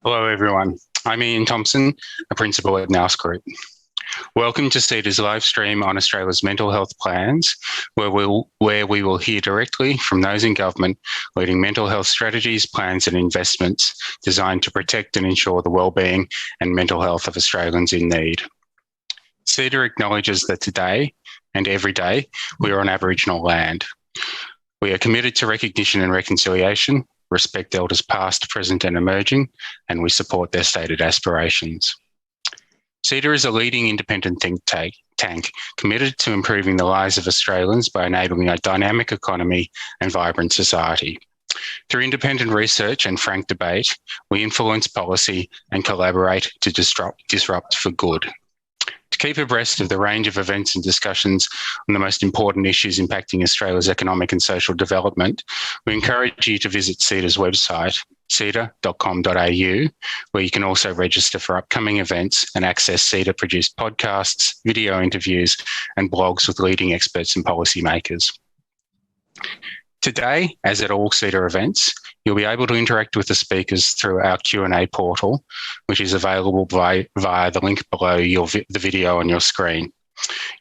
Hello, everyone. I'm Ian Thompson, a principal at Nous Group. Welcome to CEDA's live stream on Australia's mental health plans, where we will hear directly from those in government leading mental health strategies, plans and investments designed to protect and ensure the wellbeing and mental health of Australians in need. CEDA acknowledges that today and every day we are on Aboriginal land. We are committed to recognition and reconciliation, respect elders past, present and emerging, and we support their stated aspirations. CEDA is a leading independent think tank committed to improving the lives of Australians by enabling a dynamic economy and vibrant society. Through independent research and frank debate, we influence policy and collaborate to disrupt for good. To keep abreast of the range of events and discussions on the most important issues impacting Australia's economic and social development, we encourage you to visit CEDA's website, ceda.com.au, where you can also register for upcoming events and access CEDA-produced podcasts, video interviews, and blogs with leading experts and policymakers. Today, as at all CEDA events, you'll be able to interact with the speakers through our Q&A portal, which is available via the link below the video on your screen.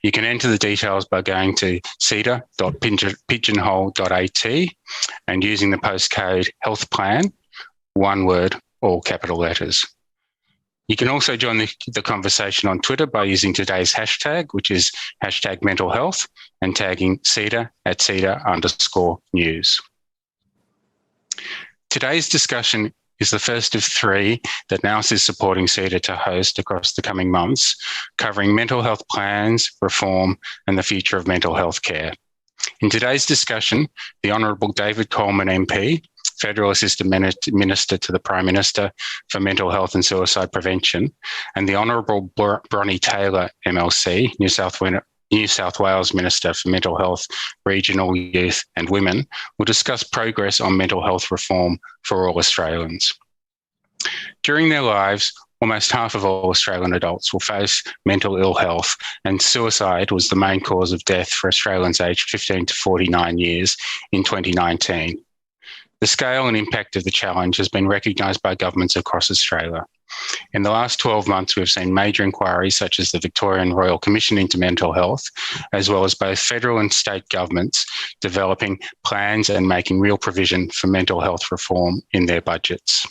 You can enter the details by going to ceda.pigeonhole.at and using the postcode health plan, one word, all capital letters. You can also join the conversation on Twitter by using today's hashtag, which is hashtag mental health, and tagging CEDA at CEDA_news. Today's discussion is the first of three that Nous is supporting CEDA to host across the coming months, covering mental health plans, reform, and the future of mental health care. In today's discussion, the Honourable David Coleman MP, Federal Assistant Minister to the Prime Minister for Mental Health and Suicide Prevention, and the Honourable Bronnie Taylor, MLC, New South Wales Minister for Mental Health, Regional Youth and Women, will discuss progress on mental health reform for all Australians. During their lives, almost half of all Australian adults will face mental ill health, and suicide was the main cause of death for Australians aged 15 to 49 years in 2019. The scale and impact of the challenge has been recognised by governments across Australia. In the last 12 months, we've seen major inquiries such as the Victorian Royal Commission into Mental Health, as well as both federal and state governments developing plans and making real provision for mental health reform in their budgets.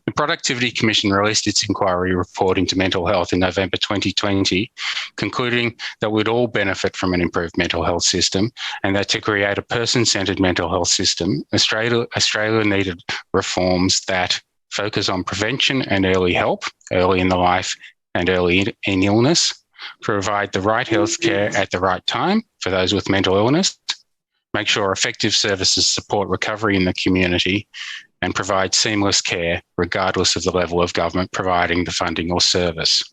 The Productivity Commission released its inquiry report into mental health in November 2020, concluding that we'd all benefit from an improved mental health system and that to create a person-centred mental health system, Australia needed reforms that focus on prevention and early help, early in the life and early in illness, provide the right healthcare at the right time for those with mental illness, make sure effective services support recovery in the community, and provide seamless care regardless of the level of government providing the funding or service.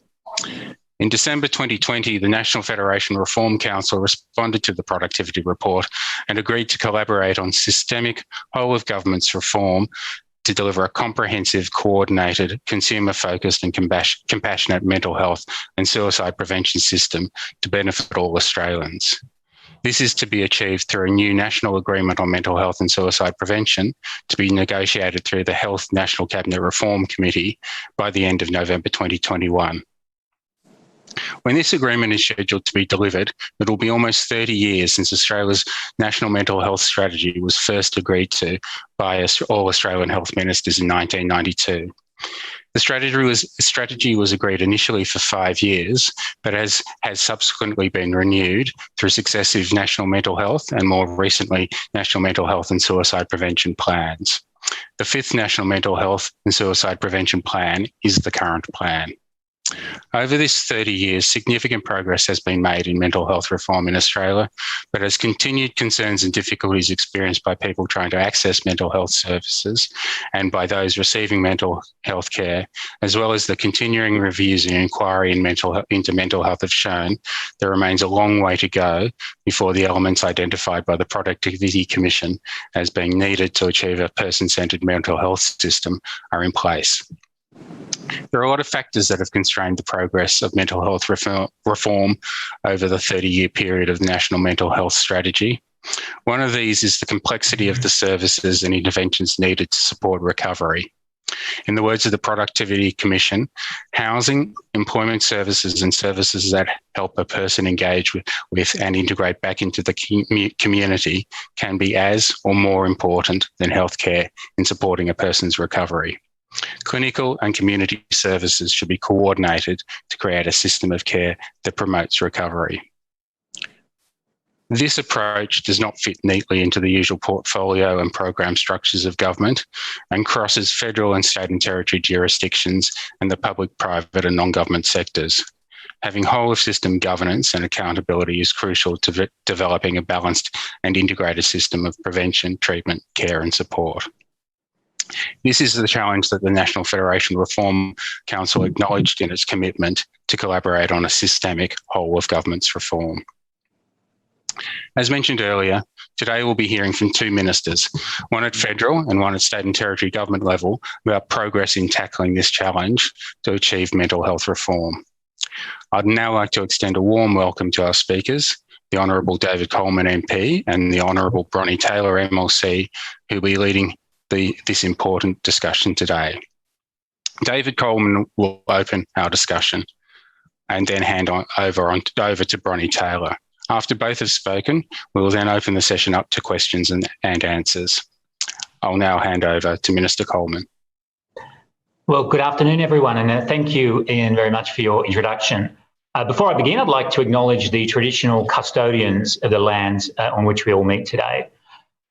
In December 2020, the National Federation Reform Council responded to the productivity report and agreed to collaborate on systemic whole-of-government's reform to deliver a comprehensive, coordinated, consumer-focused and compassionate mental health and suicide prevention system to benefit all Australians. This is to be achieved through a new national agreement on mental health and suicide prevention to be negotiated through the Health National Cabinet Reform Committee by the end of November 2021. When this agreement is scheduled to be delivered, it will be almost 30 years since Australia's National Mental Health Strategy was first agreed to by all Australian health ministers in 1992. The strategy was agreed initially for 5 years, but has subsequently been renewed through successive national mental health and more recently national mental health and suicide prevention plans. The 5th National Mental Health and Suicide Prevention Plan is the current plan. Over this 30 years, significant progress has been made in mental health reform in Australia, but as continued concerns and difficulties experienced by people trying to access mental health services and by those receiving mental health care, as well as the continuing reviews and inquiry into mental health have shown, there remains a long way to go before the elements identified by the Productivity Commission as being needed to achieve a person-centred mental health system are in place. There are a lot of factors that have constrained the progress of mental health reform over the 30-year period of the National Mental Health Strategy. One of these is the complexity of the services and interventions needed to support recovery. In the words of the Productivity Commission, housing, employment services and services that help a person engage with and integrate back into the community can be as or more important than healthcare in supporting a person's recovery. Clinical and community services should be coordinated to create a system of care that promotes recovery. This approach does not fit neatly into the usual portfolio and program structures of government and crosses federal and state and territory jurisdictions and the public, private and non-government sectors. Having whole of system governance and accountability is crucial to developing a balanced and integrated system of prevention, treatment, care and support. This is the challenge that the National Federation Reform Council acknowledged in its commitment to collaborate on a systemic whole of government's reform. As mentioned earlier, today we'll be hearing from two ministers, one at federal and one at state and territory government level, about progress in tackling this challenge to achieve mental health reform. I'd now like to extend a warm welcome to our speakers, the Honourable David Coleman MP and the Honourable Bronnie Taylor MLC, who will be leading this important discussion today. David Coleman will open our discussion and then hand over to Bronnie Taylor. After both have spoken, we will then open the session up to questions and answers. I'll now hand over to Minister Coleman. Well, good afternoon, everyone, and thank you, Ian, very much for your introduction. Before I begin, I'd like to acknowledge the traditional custodians of the lands on which we all meet today.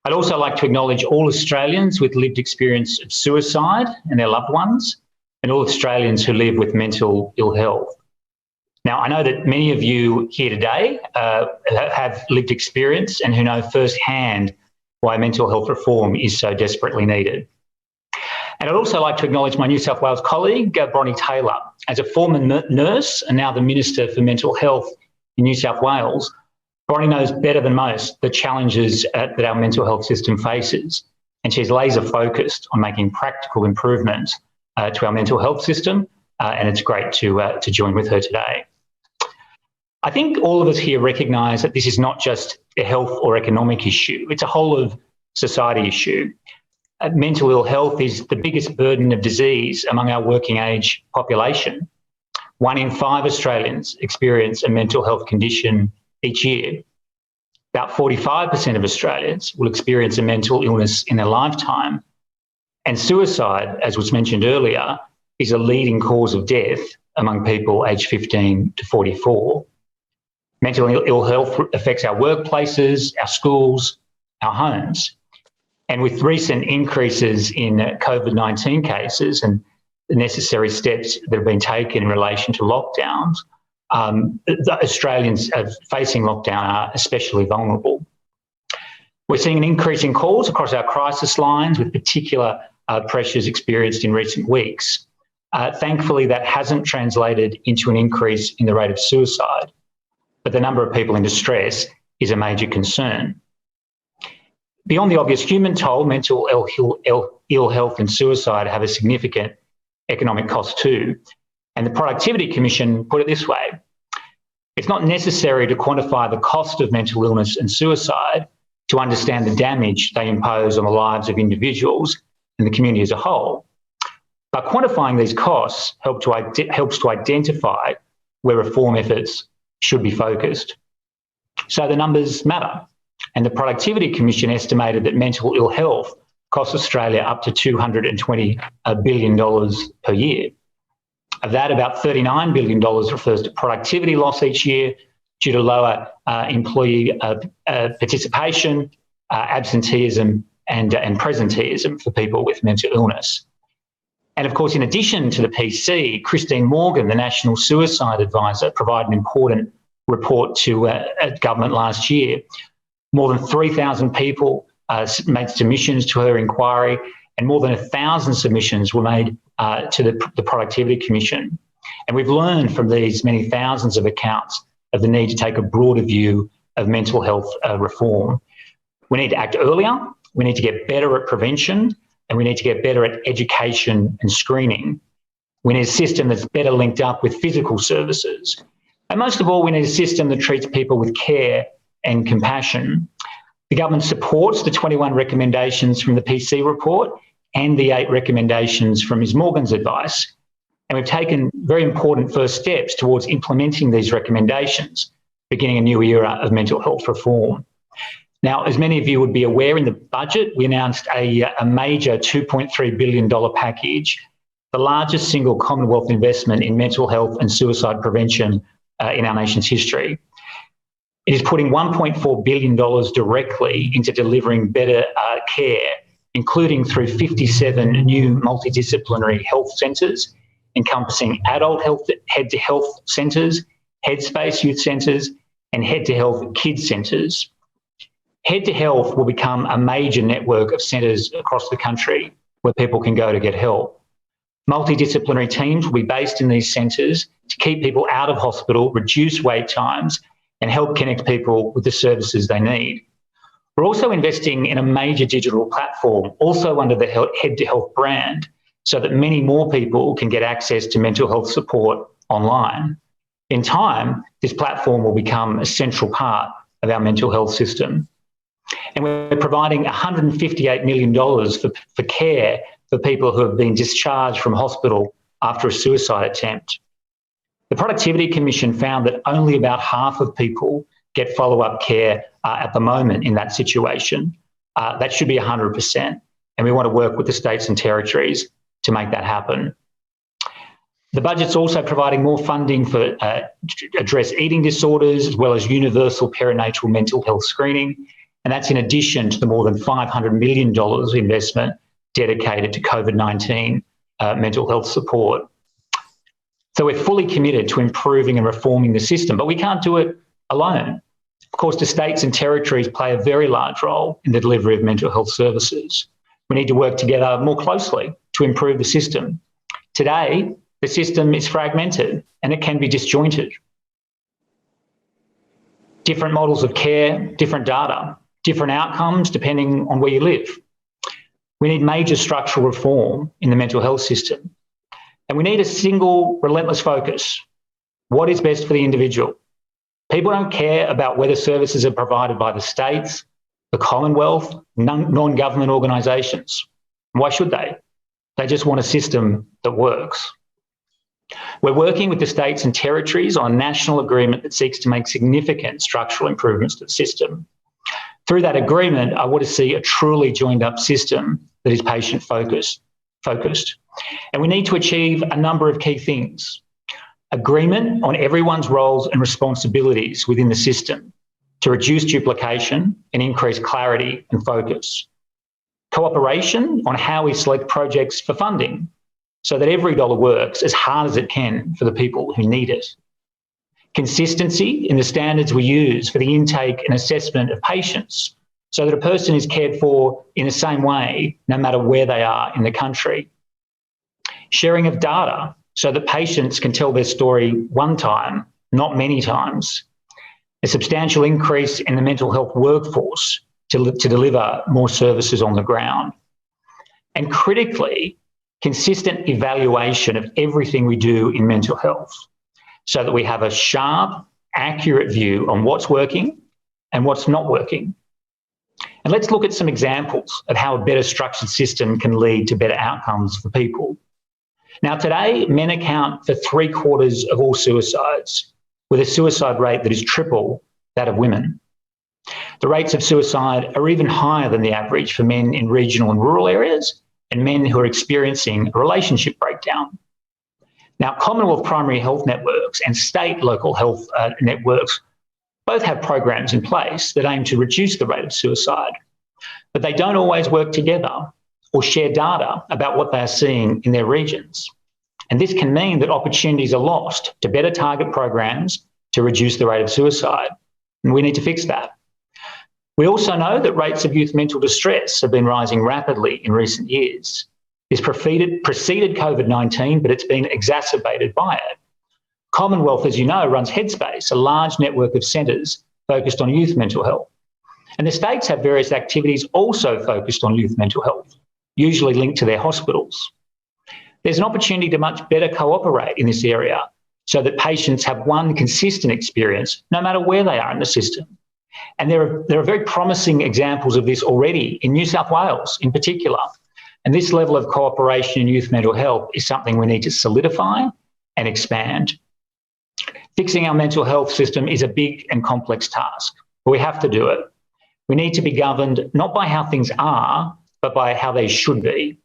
I'd also like to acknowledge all Australians with lived experience of suicide and their loved ones, and all Australians who live with mental ill health. Now, I know that many of you here today have lived experience and who know firsthand why mental health reform is so desperately needed. And I'd also like to acknowledge my New South Wales colleague, Bronnie Taylor. As a former nurse and now the Minister for Mental Health in New South Wales, Bronnie knows better than most the challenges that our mental health system faces, and she's laser focused on making practical improvements to our mental health system, and it's great to join with her today. I think all of us here recognise that this is not just a health or economic issue, it's a whole of society issue. Mental ill health is the biggest burden of disease among our working age population. 1 in 5 Australians experience a mental health condition each year. About 45% of Australians will experience a mental illness in their lifetime. And suicide, as was mentioned earlier, is a leading cause of death among people aged 15 to 44. Mental ill health affects our workplaces, our schools, our homes. And with recent increases in COVID-19 cases and the necessary steps that have been taken in relation to lockdowns, the Australians facing lockdown are especially vulnerable. We're seeing an increase in calls across our crisis lines with particular pressures experienced in recent weeks. Thankfully, that hasn't translated into an increase in the rate of suicide, but the number of people in distress is a major concern. Beyond the obvious human toll, mental ill health and suicide have a significant economic cost too. And the Productivity Commission put it this way: it's not necessary to quantify the cost of mental illness and suicide to understand the damage they impose on the lives of individuals and the community as a whole. But quantifying these costs helps to identify where reform efforts should be focused. So the numbers matter. And the Productivity Commission estimated that mental ill health costs Australia up to $220 billion per year. Of that, about $39 billion refers to productivity loss each year due to lower employee participation, absenteeism and presenteeism for people with mental illness. And of course, in addition to the PC, Christine Morgan, the National Suicide Advisor, provided an important report to government last year. More than 3,000 people made submissions to her inquiry, and more than 1,000 submissions were made to the Productivity Commission. And we've learned from these many thousands of accounts of the need to take a broader view of mental health reform. We need to act earlier, we need to get better at prevention, and we need to get better at education and screening. We need a system that's better linked up with physical services. And most of all, we need a system that treats people with care and compassion. The government supports the 21 recommendations from the PC report and the 8 recommendations from Ms Morgan's advice. And we've taken very important first steps towards implementing these recommendations, beginning a new era of mental health reform. Now, as many of you would be aware, in the budget, we announced a major $2.3 billion package, the largest single Commonwealth investment in mental health and suicide prevention in our nation's history. It is putting $1.4 billion directly into delivering better care, including through 57 new multidisciplinary health centres, encompassing adult health, head to health centres, headspace youth centres, and head to health kids centres. Head to health will become a major network of centres across the country where people can go to get help. Multidisciplinary teams will be based in these centres to keep people out of hospital, reduce wait times, and help connect people with the services they need. We're also investing in a major digital platform, also under the Head to Health brand, so that many more people can get access to mental health support online. In time, this platform will become a central part of our mental health system. And we're providing $158 million for care for people who have been discharged from hospital after a suicide attempt. The Productivity Commission found that only about half of people get follow-up care at the moment in that situation. That should be 100%. And we want to work with the states and territories to make that happen. The budget's also providing more funding for address eating disorders, as well as universal perinatal mental health screening. And that's in addition to the more than $500 million investment dedicated to COVID-19 mental health support. So we're fully committed to improving and reforming the system, but we can't do it alone. Of course, the states and territories play a very large role in the delivery of mental health services. We need to work together more closely to improve the system. Today, the system is fragmented and it can be disjointed. Different models of care, different data, different outcomes depending on where you live. We need major structural reform in the mental health system. And we need a single, relentless focus. What is best for the individual? People don't care about whether services are provided by the states, the Commonwealth, non-government organisations. Why should they? They just want a system that works. We're working with the states and territories on a national agreement that seeks to make significant structural improvements to the system. Through that agreement, I want to see a truly joined-up system that is patient-focused. And we need to achieve a number of key things. Agreement on everyone's roles and responsibilities within the system to reduce duplication and increase clarity and focus. Cooperation on how we select projects for funding so that every dollar works as hard as it can for the people who need it. Consistency in the standards we use for the intake and assessment of patients so that a person is cared for in the same way no matter where they are in the country. Sharing of data so that patients can tell their story one time, not many times. A substantial increase in the mental health workforce to deliver more services on the ground. And critically, consistent evaluation of everything we do in mental health so that we have a sharp, accurate view on what's working and what's not working. And let's look at some examples of how a better structured system can lead to better outcomes for people. Now, today, men account for 3/4 of all suicides, with a suicide rate that is triple that of women. The rates of suicide are even higher than the average for men in regional and rural areas and men who are experiencing a relationship breakdown. Now, Commonwealth primary health networks and state local health networks both have programs in place that aim to reduce the rate of suicide, but they don't always work together or share data about what they are seeing in their regions. And this can mean that opportunities are lost to better target programs to reduce the rate of suicide. And we need to fix that. We also know that rates of youth mental distress have been rising rapidly in recent years. This preceded COVID-19, but it's been exacerbated by it. Commonwealth, as you know, runs Headspace, a large network of centres focused on youth mental health. And the states have various activities also focused on youth mental health, usually linked to their hospitals. There's an opportunity to much better cooperate in this area so that patients have one consistent experience no matter where they are in the system. And there are very promising examples of this already in New South Wales in particular. And this level of cooperation in youth mental health is something we need to solidify and expand. Fixing our mental health system is a big and complex task, but we have to do it. We need to be governed not by how things are, but by how they should be.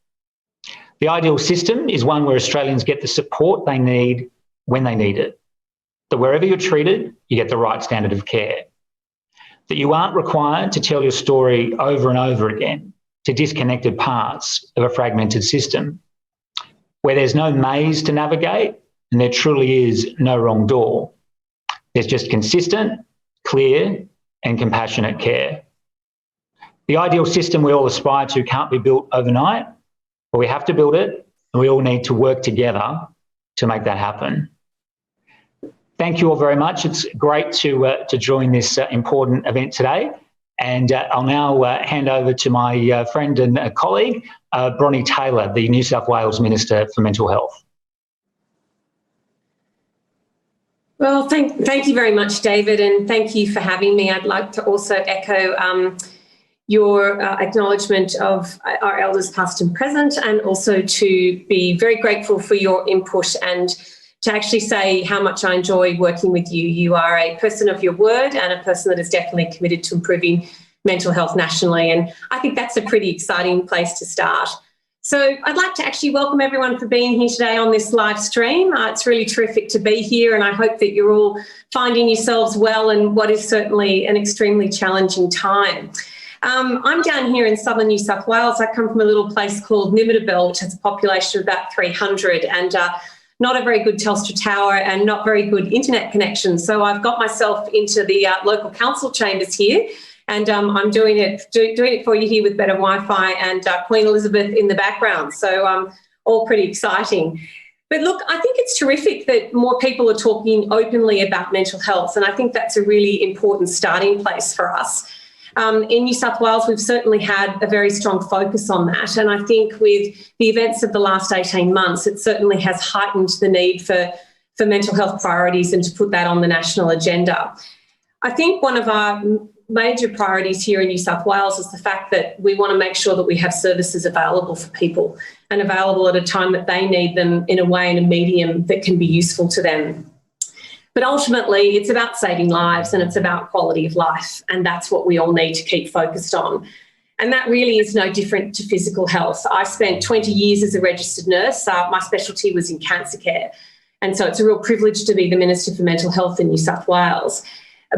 The ideal system is one where Australians get the support they need when they need it. That wherever you're treated, you get the right standard of care. That you aren't required to tell your story over and over again to disconnected parts of a fragmented system. Where there's no maze to navigate and there truly is no wrong door. There's just consistent, clear and compassionate care. The ideal system we all aspire to can't be built overnight, but we have to build it and we all need to work together to make that happen. Thank you all very much. It's great to join this important event today. And I'll now hand over to my friend and colleague, Bronnie Taylor, the New South Wales Minister for Mental Health. Well, thank you very much, David, and thank you for having me. I'd like to also echo your acknowledgement of our elders past and present, and also to be very grateful for your input and to actually say how much I enjoy working with you. You are a person of your word and a person that is definitely committed to improving mental health nationally, and I think that's a pretty exciting place to start. So I'd like to actually welcome everyone for being here today on this live stream. It's really terrific to be here, and I hope that you're all finding yourselves well in what is certainly an extremely challenging time. I'm down here in southern New South Wales. I come from a little place called Nimidabel, which has a population of about 300, and not a very good Telstra tower and not very good internet connection. So I've got myself into the local council chambers here, and I'm doing it for you here with better Wi-Fi and Queen Elizabeth in the background. So all pretty exciting. But look, I think it's terrific that more people are talking openly about mental health, and I think that's a really important starting place for us. In New South Wales, we've certainly had a very strong focus on that. And I think with the events of the last 18 months, it certainly has heightened the need for mental health priorities and to put that on the national agenda. I think one of our major priorities here in New South Wales is the fact that we want to make sure that we have services available for people and available at a time that they need them in a way, in a medium that can be useful to them. But ultimately, it's about saving lives and it's about quality of life, and that's what we all need to keep focused on. And that really is no different to physical health. I spent 20 years as a registered nurse. My specialty was in cancer care, and so it's a real privilege to be the Minister for Mental Health in New South Wales.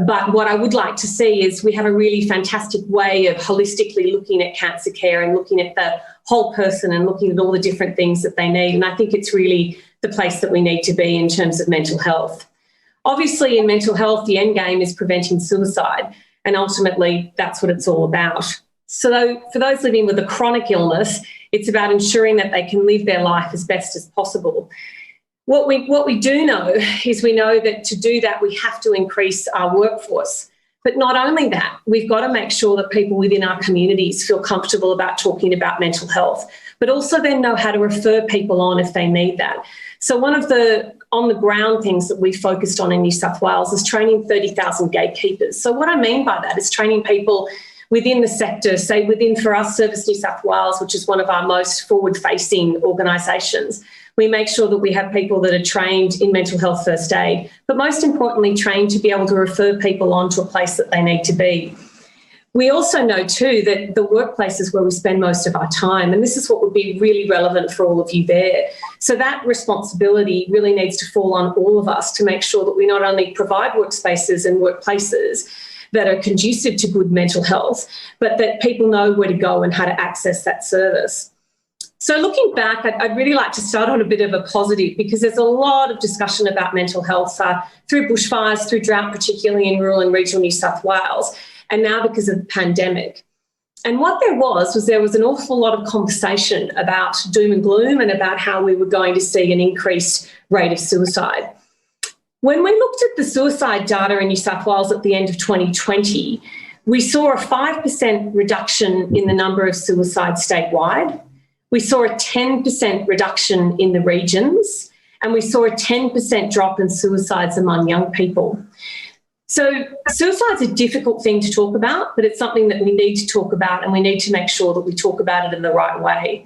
But what I would like to see is we have a really fantastic way of holistically looking at cancer care and looking at the whole person and looking at all the different things that they need. And I think it's really the place that we need to be in terms of mental health. Obviously, in mental health, the end game is preventing suicide, and ultimately that's what it's all about. So for those living with a chronic illness, it's about ensuring that they can live their life as best as possible. What we do know is we know that to do that, we have to increase our workforce. But not only that, we've got to make sure that people within our communities feel comfortable about talking about mental health, but also then know how to refer people on if they need that. So one of the on-the-ground things that we focused on in New South Wales is training 30,000 gatekeepers. So what I mean by that is training people within the sector, say within, for us, Service New South Wales, which is one of our most forward-facing organisations. We make sure that we have people that are trained in mental health first aid, but most importantly, trained to be able to refer people on to a place that they need to be. We also know too that the workplace is where we spend most of our time, and this is what would be really relevant for all of you there. So that responsibility really needs to fall on all of us to make sure that we not only provide workspaces and workplaces that are conducive to good mental health, but that people know where to go and how to access that service. So looking back, I'd really like to start on a bit of a positive, because there's a lot of discussion about mental health through bushfires, through drought, particularly in rural and regional New South Wales, and now because of the pandemic. And what there was an awful lot of conversation about doom and gloom and about how we were going to see an increased rate of suicide. When we looked at the suicide data in New South Wales at the end of 2020, we saw a 5% reduction in the number of suicides statewide. We saw a 10% reduction in the regions, and we saw a 10% drop in suicides among young people. So suicide's a difficult thing to talk about, but it's something that we need to talk about, and we need to make sure that we talk about it in the right way.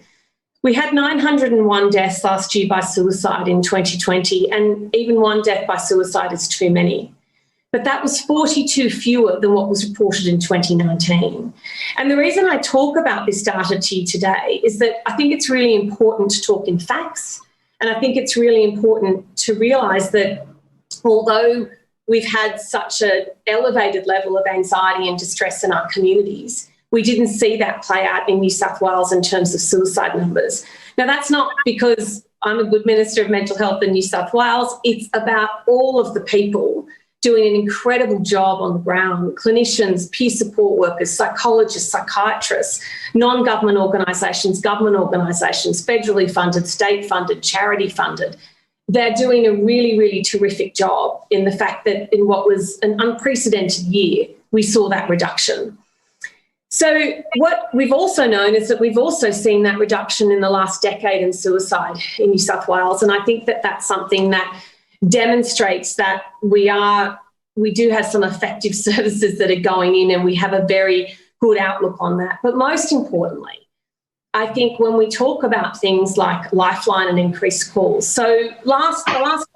We had 901 deaths last year by suicide in 2020, and even one death by suicide is too many. But that was 42 fewer than what was reported in 2019. And the reason I talk about this data to you today is that I think it's really important to talk in facts, and I think it's really important to realise that although we've had such an elevated level of anxiety and distress in our communities, we didn't see that play out in New South Wales in terms of suicide numbers. Now, that's not because I'm a good Minister of Mental Health in New South Wales. It's about all of the people doing an incredible job on the ground: clinicians, peer support workers, psychologists, psychiatrists, non-government organisations, government organisations, federally funded, state funded, charity funded. They're doing a really, really terrific job in the fact that in what was an unprecedented year, we saw that reduction. So what we've also known is that we've also seen that reduction in the last decade in suicide in New South Wales. And I think that that's something that demonstrates that we do have some effective services that are going in, and we have a very good outlook on that. But most importantly, I think when we talk about things like Lifeline and increased calls, so the last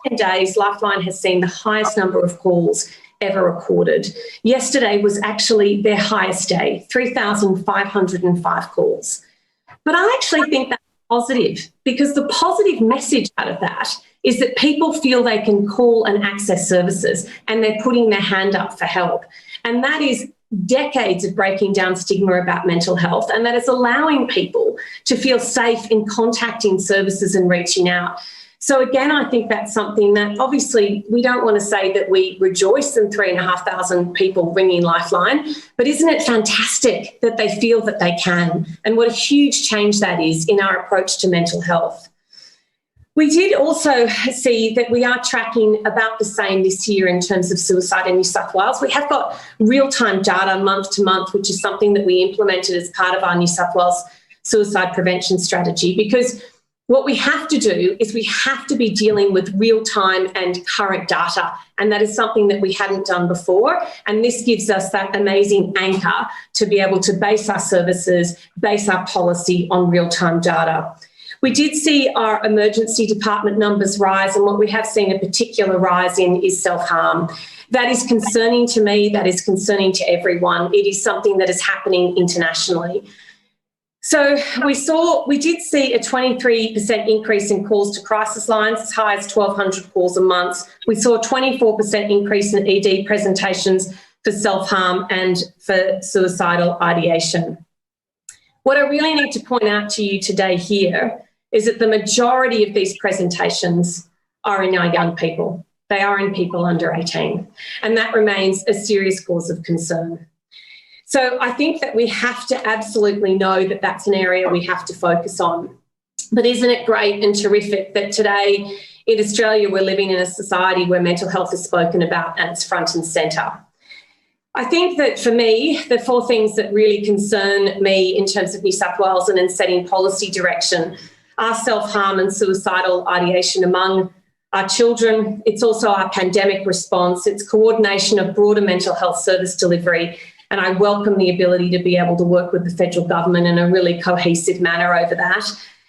10 days, Lifeline has seen the highest number of calls ever recorded. Yesterday was actually their highest day, 3,505 calls. But I actually think that's positive, because the positive message out of that is that people feel they can call and access services, and they're putting their hand up for help. And that is decades of breaking down stigma about mental health, and that is allowing people to feel safe in contacting services and reaching out. So again, I think that's something that obviously we don't want to say that we rejoice in 3,500 people ringing Lifeline, but isn't it fantastic that they feel that they can, and what a huge change that is in our approach to mental health. We did also see that we are tracking about the same this year in terms of suicide in New South Wales. We have got real-time data month to month, which is something that we implemented as part of our New South Wales suicide prevention strategy, because what we have to do is we have to be dealing with real-time and current data, and that is something that we hadn't done before. And this gives us that amazing anchor to be able to base our services, base our policy on real-time data. We did see our emergency department numbers rise, and what we have seen a particular rise in is self-harm. That is concerning to me, that is concerning to everyone. It is something that is happening internationally. So we did see a 23% increase in calls to crisis lines, as high as 1,200 calls a month. We saw a 24% increase in ED presentations for self-harm and for suicidal ideation. What I really need to point out to you today here is that the majority of these presentations are in our young people. They are in people under 18, and that remains a serious cause of concern. So I think that we have to absolutely know that that's an area we have to focus on. But isn't it great and terrific that today in Australia we're living in a society where mental health is spoken about and it's front and centre? I think that for me, the four things that really concern me in terms of New South Wales and in setting policy direction are self-harm and suicidal ideation among our children. It's also our pandemic response. It's coordination of broader mental health service delivery. And I welcome the ability to be able to work with the federal government in a really cohesive manner over that.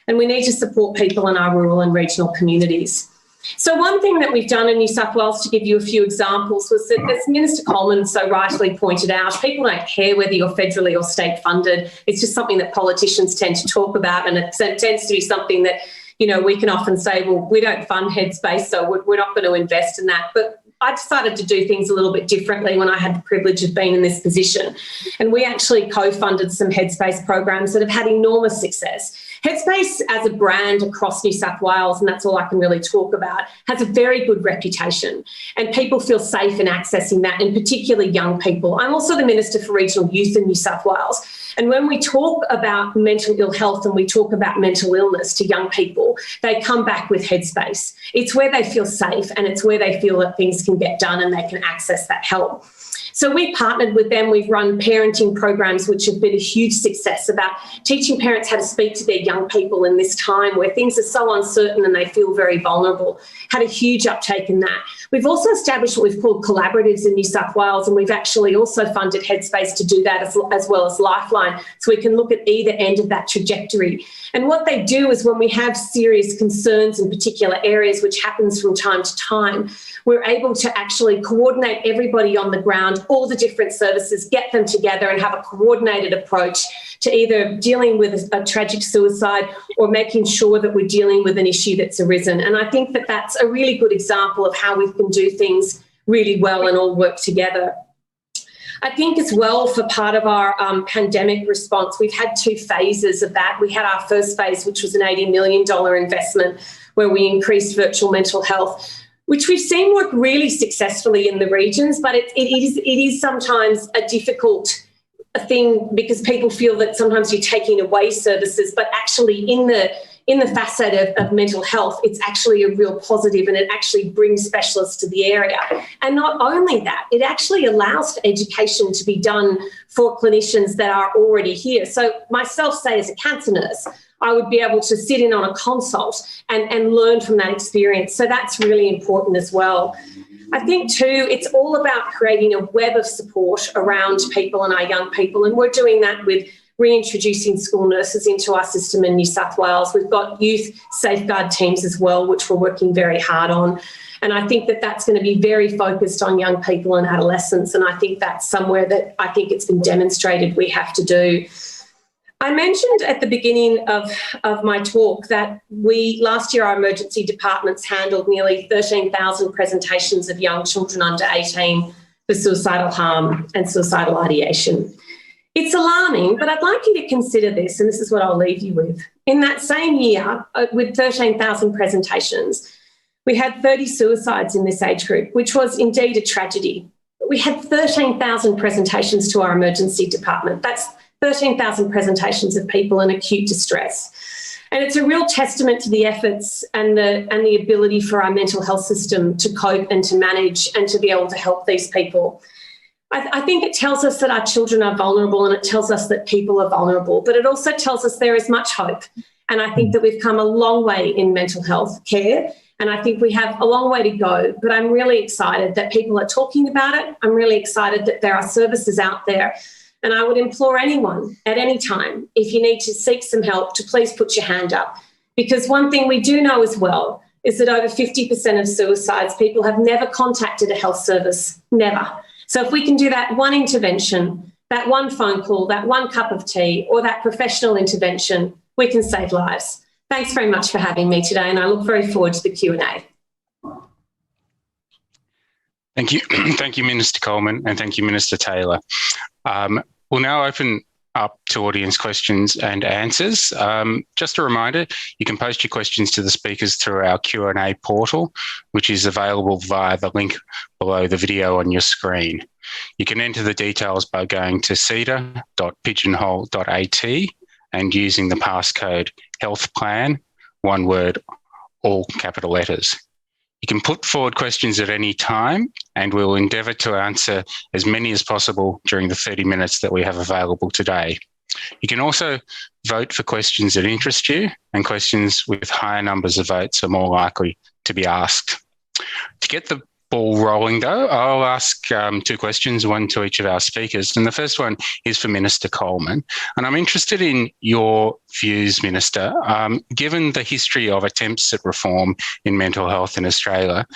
And we need to support people in our rural and regional communities. So one thing that we've done in New South Wales, to give you a few examples, was that, as Minister Coleman so rightly pointed out, people don't care whether you're federally or state funded. It's just something that politicians tend to talk about, and it tends to be something that, you know, we can often say, well, we don't fund Headspace, so we're not going to invest in that. But I decided to do things a little bit differently when I had the privilege of being in this position. And we actually co-funded some Headspace programs that have had enormous success. Headspace as a brand across New South Wales, and that's all I can really talk about, has a very good reputation, and people feel safe in accessing that, and particularly young people. I'm also the Minister for Regional Youth in New South Wales. And when we talk about mental ill health and we talk about mental illness to young people, they come back with Headspace. It's where they feel safe, and it's where they feel that things can get done and they can access that help. So we partnered with them. We've run parenting programs, which have been a huge success, about teaching parents how to speak to their young people in this time where things are so uncertain and they feel very vulnerable. Had a huge uptake in that. We've also established what we've called collaboratives in New South Wales, and we've actually also funded Headspace to do that, as well as Lifeline, so we can look at either end of that trajectory. And what they do is, when we have serious concerns in particular areas, which happens from time to time, we're able to actually coordinate everybody on the ground, all the different services, get them together and have a coordinated approach to either dealing with a tragic suicide or making sure that we're dealing with an issue that's arisen. And I think that that's a really good example of how we can do things really well and all work together. I think as well, for part of our pandemic response, we've had 2 phases of that. We had our first phase, which was an $80 million investment, where we increased virtual mental health, which we've seen work really successfully in the regions, but it is sometimes a difficult thing because people feel that sometimes you're taking away services, but actually in the facet of mental health, it's actually a real positive, and it actually brings specialists to the area. And not only that, it actually allows for education to be done for clinicians that are already here. So myself, say as a cancer nurse, I would be able to sit in on a consult and learn from that experience. So that's really important as well. I think too, it's all about creating a web of support around people and our young people. And we're doing that with reintroducing school nurses into our system in New South Wales. We've got youth safeguard teams as well, which we're working very hard on. And I think that that's going to be very focused on young people and adolescents. And I think that's somewhere that I think it's been demonstrated we have to do. I mentioned at the beginning of my talk that last year our emergency departments handled nearly 13,000 presentations of young children under 18 for suicidal harm and suicidal ideation. It's alarming, but I'd like you to consider this, and this is what I'll leave you with. In that same year, with 13,000 presentations, we had 30 suicides in this age group, which was indeed a tragedy. But we had 13,000 presentations to our emergency department. That's 13,000 presentations of people in acute distress. And it's a real testament to the efforts and the ability for our mental health system to cope and to manage and to be able to help these people. I think it tells us that our children are vulnerable, and it tells us that people are vulnerable, but it also tells us there is much hope. And I think that we've come a long way in mental health care, and I think we have a long way to go, but I'm really excited that people are talking about it. I'm really excited that there are services out there. And I would implore anyone at any time, if you need to seek some help, to please put your hand up. Because one thing we do know as well is that over 50% of suicides, people have never contacted a health service, never. So if we can do that one intervention, that one phone call, that one cup of tea, or that professional intervention, we can save lives. Thanks very much for having me today, and I look very forward to the Q&A. Thank you. Thank you, Minister Coleman, and thank you, Minister Taylor. We'll now open up to audience questions and answers. Just a reminder, you can post your questions to the speakers through our Q&A portal, which is available via the link below the video on your screen. You can enter the details by going to ceda.pigeonhole.at and using the passcode healthplan, one word, all capital letters. You can put forward questions at any time, and we'll endeavour to answer as many as possible during the 30 minutes that we have available today. You can also vote for questions that interest you, and questions with higher numbers of votes are more likely to be asked. To get the ball rolling, though, I'll ask 2 questions, one to each of our speakers. And the first one is for Minister Coleman. And I'm interested in your views, Minister. Given the history of attempts at reform in mental health in Australia,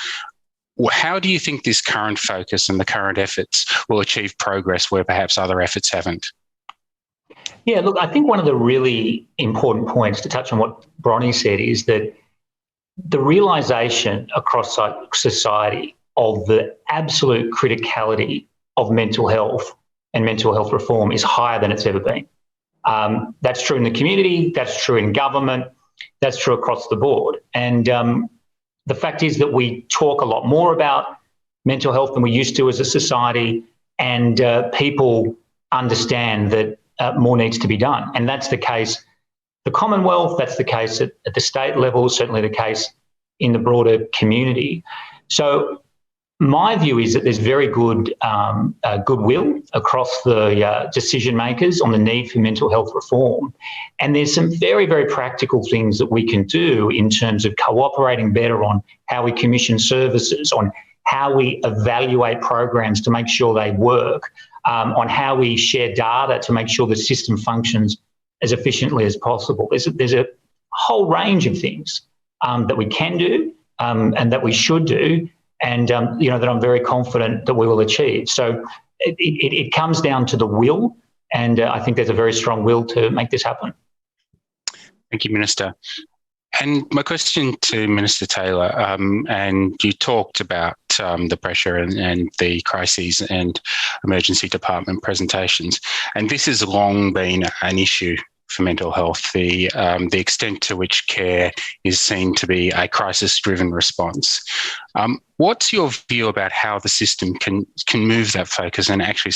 how do you think this current focus and the current efforts will achieve progress where perhaps other efforts haven't? Yeah, look, I think one of the really important points, to touch on what Bronnie said, is that the realisation across society of the absolute criticality of mental health and mental health reform is higher than it's ever been. That's true in the community, that's true in government, that's true across the board. And the fact is that we talk a lot more about mental health than we used to as a society, and people understand that more needs to be done. And that's the case the Commonwealth, that's the case at the state level, certainly the case in the broader community. So My view is that there's very good goodwill across the decision makers on the need for mental health reform. And there's some very, very practical things that we can do in terms of cooperating better on how we commission services, on how we evaluate programs to make sure they work, on how we share data to make sure the system functions as efficiently as possible. There's a whole range of things that we can do and that we should do, and that I'm very confident that we will achieve. So it comes down to the will, and I think there's a very strong will to make this happen. Thank you, Minister. And my question to Minister Taylor, and you talked about the pressure and the crises and emergency department presentations, and this has long been an issue for mental health, the extent to which care is seen to be a crisis-driven response. What's your view about how the system can move that focus and actually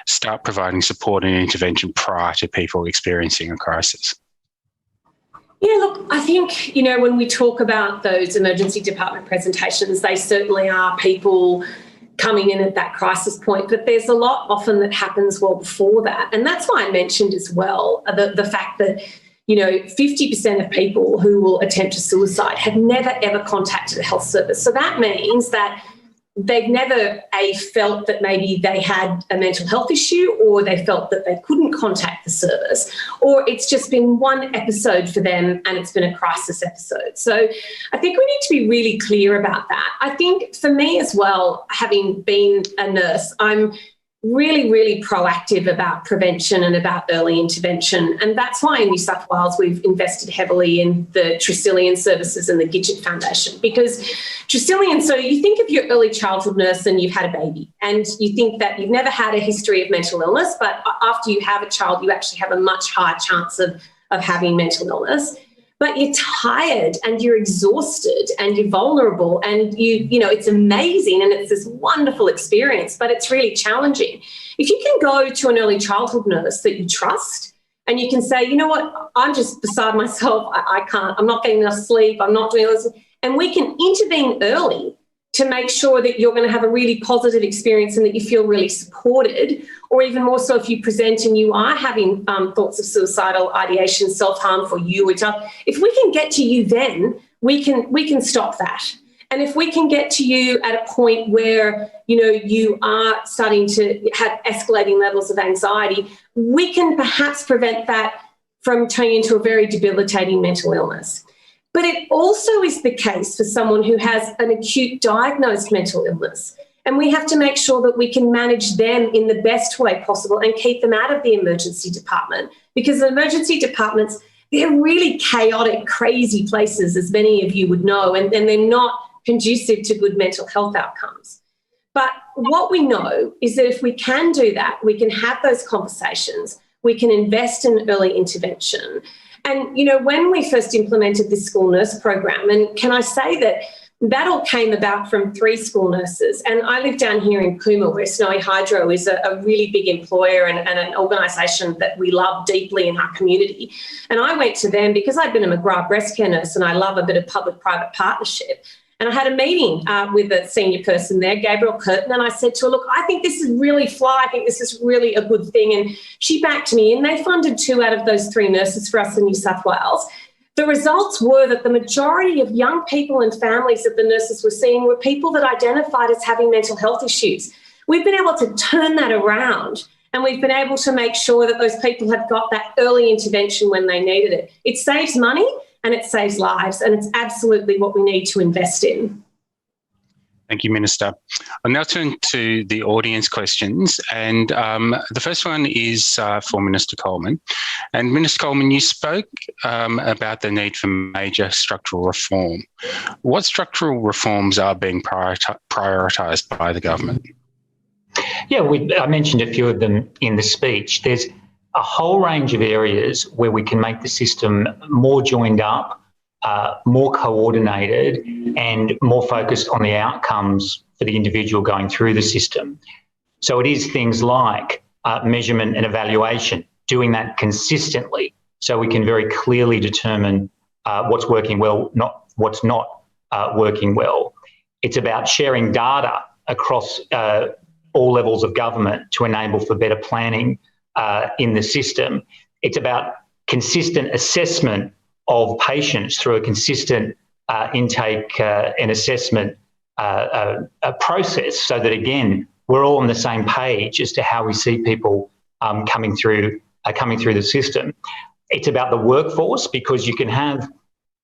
start providing support and intervention prior to people experiencing a crisis? Yeah, look, I think, when we talk about those emergency department presentations, they certainly are people coming in at that crisis point, but there's a lot often that happens well before that. And that's why I mentioned as well the fact that, 50% of people who will attempt a suicide have never, ever contacted a health service. So that means that they've never, felt that maybe they had a mental health issue, or they felt that they couldn't contact the service, or it's just been one episode for them and it's been a crisis episode. So I think we need to be really clear about that. I think for me as well, having been a nurse, I'm really, really proactive about prevention and about early intervention. And that's why in New South Wales we've invested heavily in the Tresillian services and the Gidget Foundation, because Tresillian, so you think of your early childhood nurse and you've had a baby and you think that you've never had a history of mental illness, but after you have a child, you actually have a much higher chance of having mental illness. But you're tired and you're exhausted and you're vulnerable and it's amazing and it's this wonderful experience, but it's really challenging. If you can go to an early childhood nurse that you trust and you can say, you know what, I'm just beside myself, I can't, I'm not getting enough sleep, I'm not doing this, and we can intervene early to make sure that you're going to have a really positive experience and that you feel really supported, or even more so if you present and you are having thoughts of suicidal ideation, self-harm for you, if we can get to you then, we can stop that. And if we can get to you at a point where, you are starting to have escalating levels of anxiety, we can perhaps prevent that from turning into a very debilitating mental illness. But it also is the case for someone who has an acute diagnosed mental illness. And we have to make sure that we can manage them in the best way possible and keep them out of the emergency department, because the emergency departments, they're really chaotic, crazy places, as many of you would know, and they're not conducive to good mental health outcomes. But what we know is that if we can do that, we can have those conversations, we can invest in early intervention. And, when we first implemented this school nurse program, and can I say that all came about from 3 school nurses. And I live down here in Coomera, where Snowy Hydro is a really big employer and an organisation that we love deeply in our community. And I went to them because I'd been a McGrath breast care nurse and I love a bit of public-private partnership. And I had a meeting with a senior person there, Gabrielle Curtin, and I said to her, look, I think this is really I think this is really a good thing. And she backed me, and they funded 2 out of those 3 nurses for us in New South Wales. The results were that the majority of young people and families that the nurses were seeing were people that identified as having mental health issues. We've been able to turn that around, and we've been able to make sure that those people have got that early intervention when they needed it. It saves money and it saves lives, and it's absolutely what we need to invest in. Thank you, Minister. I'll now turn to the audience questions, and the first one is for Minister Coleman. And Minister Coleman, you spoke about the need for major structural reform. What structural reforms are being prioritised by the government? Yeah, I mentioned a few of them in the speech. There's a whole range of areas where we can make the system more joined up, more coordinated and more focused on the outcomes for the individual going through the system. So it is things like measurement and evaluation, doing that consistently so we can very clearly determine what's working well, what's not working well. It's about sharing data across all levels of government to enable for better planning in the system. It's about consistent assessment of patients through a consistent intake and assessment process, so that, again, we're all on the same page as to how we see people coming through the system. It's about the workforce, because you can have,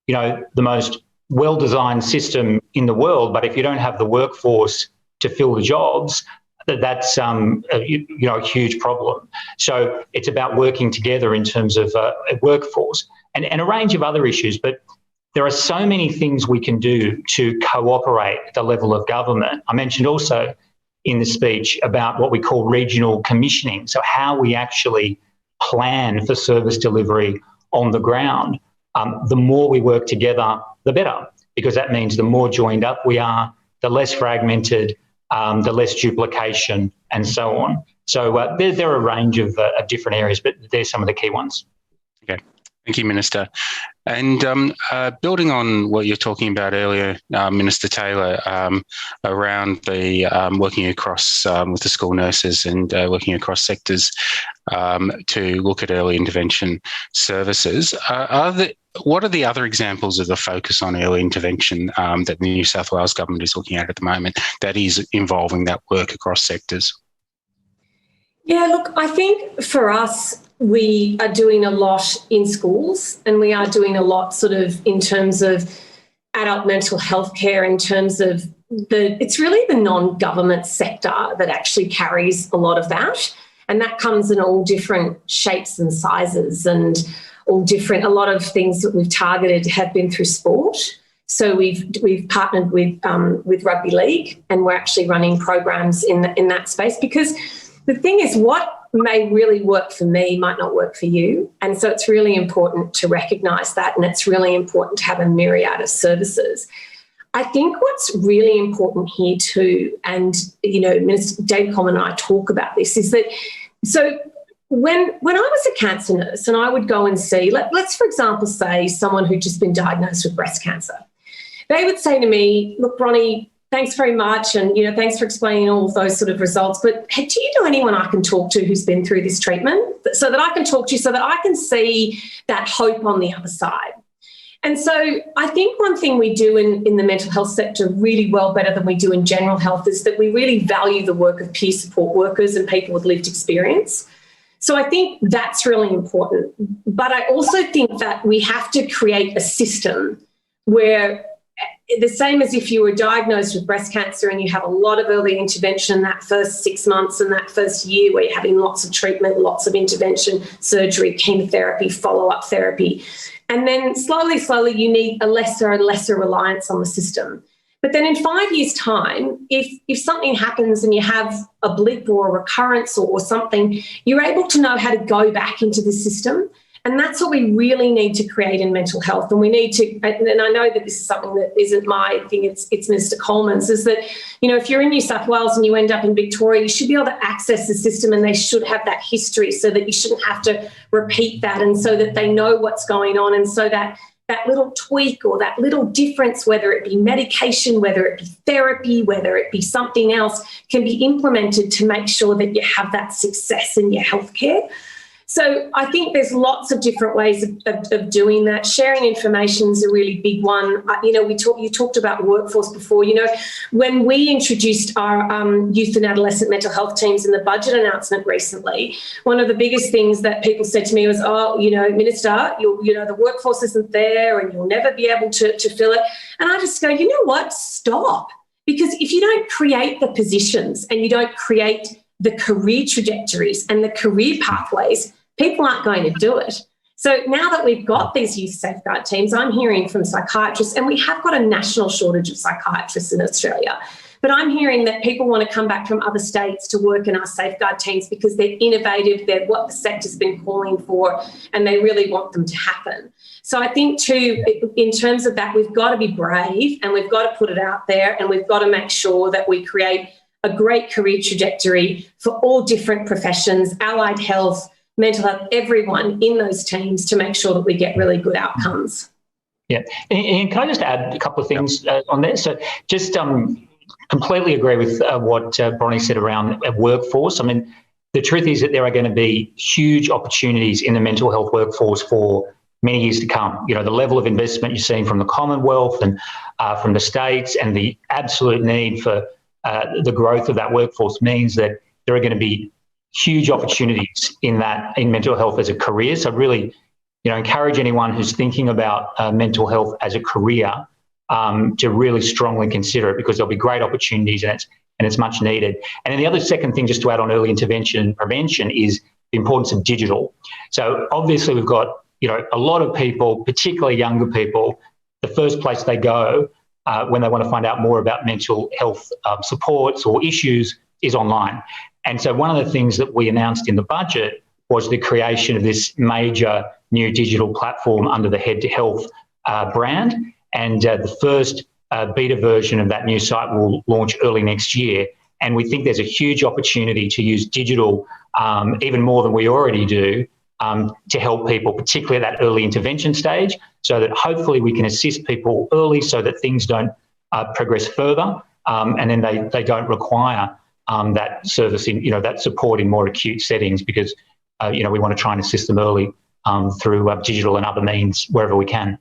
the most well-designed system in the world, but if you don't have the workforce to fill the jobs, that's a huge problem. So it's about working together in terms of a workforce and a range of other issues. But there are so many things we can do to cooperate at the level of government. I mentioned also in the speech about what we call regional commissioning, so how we actually plan for service delivery on the ground. The more we work together, the better, because that means the more joined up we are, the less fragmented, the less duplication, and so on. So there are a range of different areas, but there's some of the key ones. Okay. Thank you, Minister. And building on what you're talking about earlier, Minister Taylor, around the working across with the school nurses and working across sectors to look at early intervention services, what are the other examples of the focus on early intervention that the New South Wales government is looking at the moment that is involving that work across sectors? Yeah, look, I think for us, we are doing a lot in schools, and we are doing a lot sort of in terms of adult mental health care, in terms of it's really the non-government sector that actually carries a lot of that. And that comes in all different shapes and sizes, and a lot of things that we've targeted have been through sport. So we've partnered with rugby league, and we're actually running programs in that space, because the thing is, what may really work for me might not work for you. And so it's really important to recognise that, and it's really important to have a myriad of services. I think what's really important here too, and, Minister David Coleman and I talk about this, is that, so when I was a cancer nurse and I would go and see, let's for example say someone who'd just been diagnosed with breast cancer, they would say to me, look, Bronnie, thanks very much, and thanks for explaining all of those sort of results, but do you know anyone I can talk to who's been through this treatment, so that I can talk to you, so that I can see that hope on the other side? And so I think one thing we do in the mental health sector really well, better than we do in general health, is that we really value the work of peer support workers and people with lived experience. So I think that's really important. But I also think that we have to create a system where, the same as if you were diagnosed with breast cancer and you have a lot of early intervention that first 6 months and that first year, where you're having lots of treatment, lots of intervention, surgery, chemotherapy, follow-up therapy. And then slowly, you need a lesser and lesser reliance on the system. But then in 5 years' time, if something happens and you have a blip or a recurrence or something, you're able to know how to go back into the system. And that's what we really need to create in mental health. And we need to, and I know that this is something that isn't my thing, it's Mr. Coleman's, is that, if you're in New South Wales and you end up in Victoria, you should be able to access the system, and they should have that history, so that you shouldn't have to repeat that, and so that they know what's going on, and so that little tweak or that little difference, whether it be medication, whether it be therapy, whether it be something else, can be implemented to make sure that you have that success in your healthcare. So I think there's lots of different ways of doing that. Sharing information is a really big one. You talked about workforce before. When we introduced our youth and adolescent mental health teams in the budget announcement recently, one of the biggest things that people said to me was, Minister, the workforce isn't there and you'll never be able to fill it. And I just go, you know what, stop. Because if you don't create the positions and you don't create the career trajectories and the career pathways, people aren't going to do it. So now that we've got these youth safeguard teams, I'm hearing from psychiatrists, and we have got a national shortage of psychiatrists in Australia, but I'm hearing that people want to come back from other states to work in our safeguard teams because they're innovative, they're what the sector's been calling for, and they really want them to happen. So I think too, in terms of that, we've got to be brave, and we've got to put it out there, and we've got to make sure that we create a great career trajectory for all different professions, allied health, mental health, everyone in those teams, to make sure that we get really good outcomes. Yeah. And can I just add a couple of things on there? So just completely agree with what Bronnie said around workforce. I mean, the truth is that there are going to be huge opportunities in the mental health workforce for many years to come. You know, the level of investment you're seeing from the Commonwealth and from the states, and the absolute need for the growth of that workforce means that there are going to be huge opportunities in mental health as a career. So really, encourage anyone who's thinking about mental health as a career to really strongly consider it, because there'll be great opportunities and it's much needed. And then the other second thing, just to add on early intervention and prevention, is the importance of digital. So obviously we've got, a lot of people, particularly younger people, the first place they go when they want to find out more about mental health supports or issues is online. And so one of the things that we announced in the budget was the creation of this major new digital platform under the Head to Health brand. And the first beta version of that new site will launch early next year. And we think there's a huge opportunity to use digital even more than we already do to help people, particularly at that early intervention stage, so that hopefully we can assist people early so that things don't progress further, and then they don't require that service that support in more acute settings, because we want to try and assist them early through digital and other means wherever we can.